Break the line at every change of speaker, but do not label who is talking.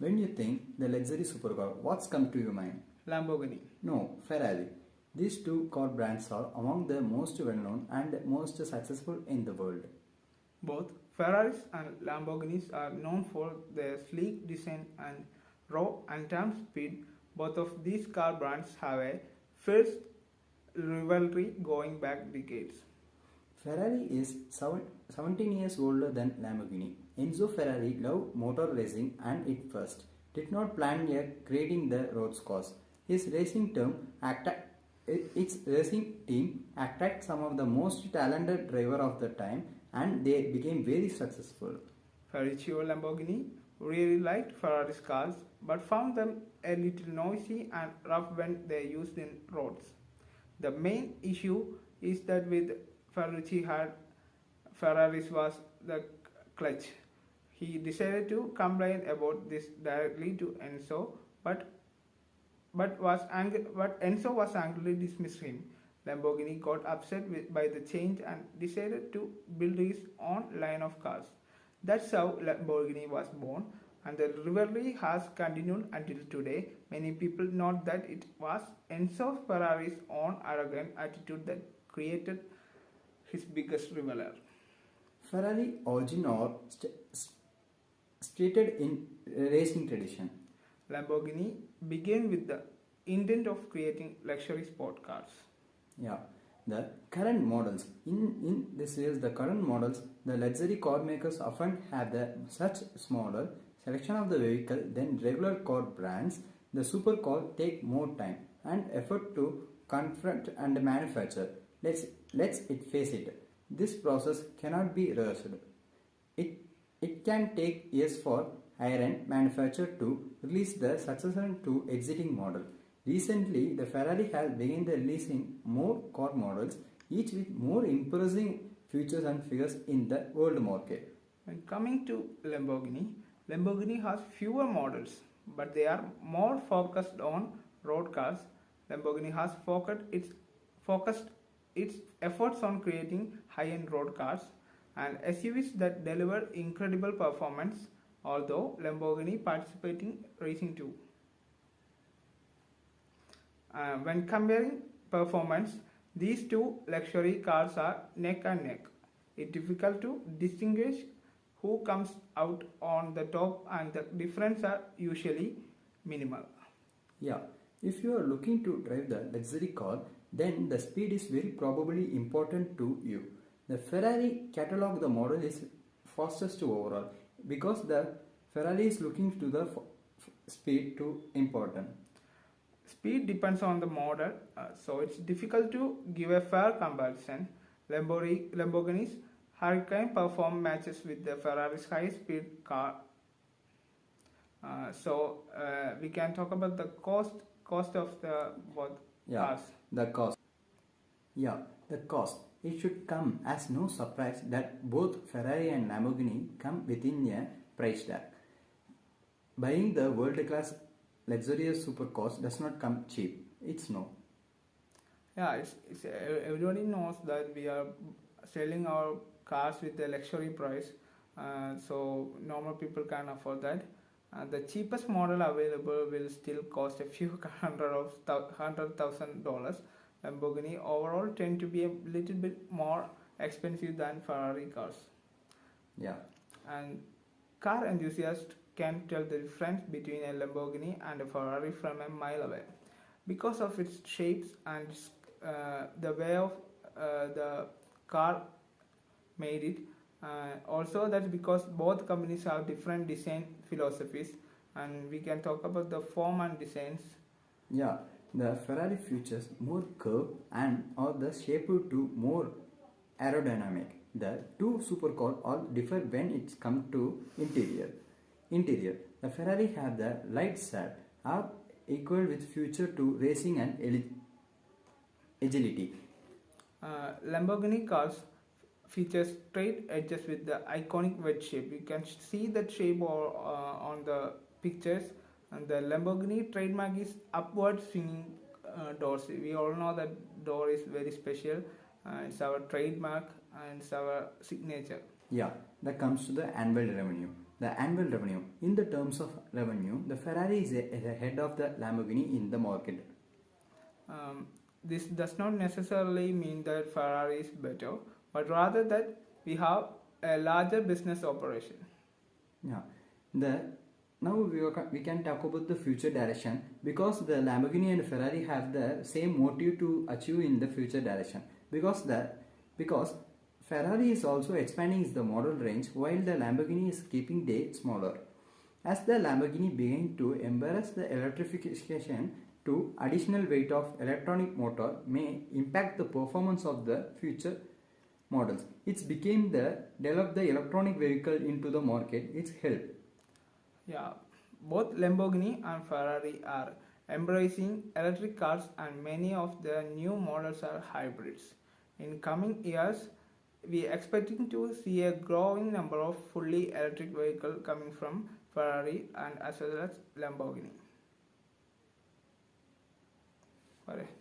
When you think the luxury supercar, what's come to your mind?
Lamborghini.
No, Ferrari. These two car brands are among the most well-known and most successful in the world.
Both Ferraris and Lamborghinis are known for their sleek design and raw and top speed. Both of these car brands have a fierce rivalry going back decades.
Ferrari is 17 years older than Lamborghini. Enzo Ferrari loved motor racing and it first did not plan yet creating the road cars. Its racing team attracted some of the most talented driver of the time and they became very successful.
Ferruccio Lamborghini really liked Ferrari's cars but found them a little noisy and rough when they used in roads. The main issue is that with Ferrucci had Ferraris was the clutch. He decided to complain about this directly to Enzo, but Enzo was angrily dismissed him. Lamborghini got upset by the change and decided to build his own line of cars. That's how Lamborghini was born, and the rivalry has continued until today. Many people note that it was Enzo Ferrari's own arrogant attitude that created his biggest rivalry.
Ferrari origin or stated in racing tradition.
Lamborghini began with the intent of creating luxury sport cars.
Yeah, the current models. In this is the current models, the luxury car makers often have such smaller selection of the vehicle than regular car brands. The supercar take more time and effort to confront and manufacture. Let's face it. This process cannot be rushed. It can take years for higher-end manufacturer to release the successor to exiting model. Recently, the Ferrari has begun releasing more car models, each with more impressive features and figures in the world market.
When coming to Lamborghini has fewer models, but they are more focused on road cars. Lamborghini has focused its efforts on creating high-end road cars and SUVs that deliver incredible performance, although Lamborghini participating racing too. When comparing performance, these two luxury cars are neck and neck. It's difficult to distinguish who comes out on the top, and the difference are usually minimal.
Yeah, if you are looking to drive the luxury car, then the speed is very probably important to you. The Ferrari catalog the model is fastest to overall because the Ferrari is looking to the speed too important.
Speed depends on the model, so it's difficult to give a fair comparison. Lamborghini's Hurricane perform matches with the Ferrari's high-speed car. We can talk about the cost of the both cars.
The cost. Yeah, the cost. It should come as no surprise that both Ferrari and Lamborghini come within a price tag. Buying the world-class luxurious supercars does not come cheap. It's no.
Yeah, everybody knows that we are selling our cars with a luxury price, so normal people can afford that. The cheapest model available will still cost a few $100,000. Lamborghini overall tend to be a little bit more expensive than Ferrari cars.
Yeah.
And car enthusiasts can tell the difference between a Lamborghini and a Ferrari from a mile away because of its shapes and the way of the car made it. Also, that's because both companies have different design philosophies, and we can talk about the form and designs.
Yeah, the Ferrari features more curve and or the shape to more aerodynamic. The two supercars all differ when it comes to interior. The Ferrari have the light set are equal with future to racing and agility.
Lamborghini cars feature straight edges with the iconic wedge shape. You can see that shape on the pictures, and the Lamborghini trademark is upward swinging doors. We all know that door is very special. It's our trademark and it's our signature.
Yeah, that comes to the annual revenue. the annual revenue. In the terms of revenue, the Ferrari is ahead of the Lamborghini in the market.
This does not necessarily mean that Ferrari is better, but rather that we have a larger business operation.
Yeah. Now we can talk about the future direction, because the Lamborghini and Ferrari have the same motive to achieve in the future direction. Because Ferrari is also expanding the model range while the Lamborghini is keeping it smaller. As the Lamborghini began to embrace the electrification, to additional weight of electronic motor may impact the performance of the future models. It became the develop the electronic vehicle into the market. It's helped.
Yeah, both Lamborghini and Ferrari are embracing electric cars, and many of their new models are hybrids. In coming years, we are expecting to see a growing number of fully electric vehicles coming from Ferrari and as well as Lamborghini. Correct.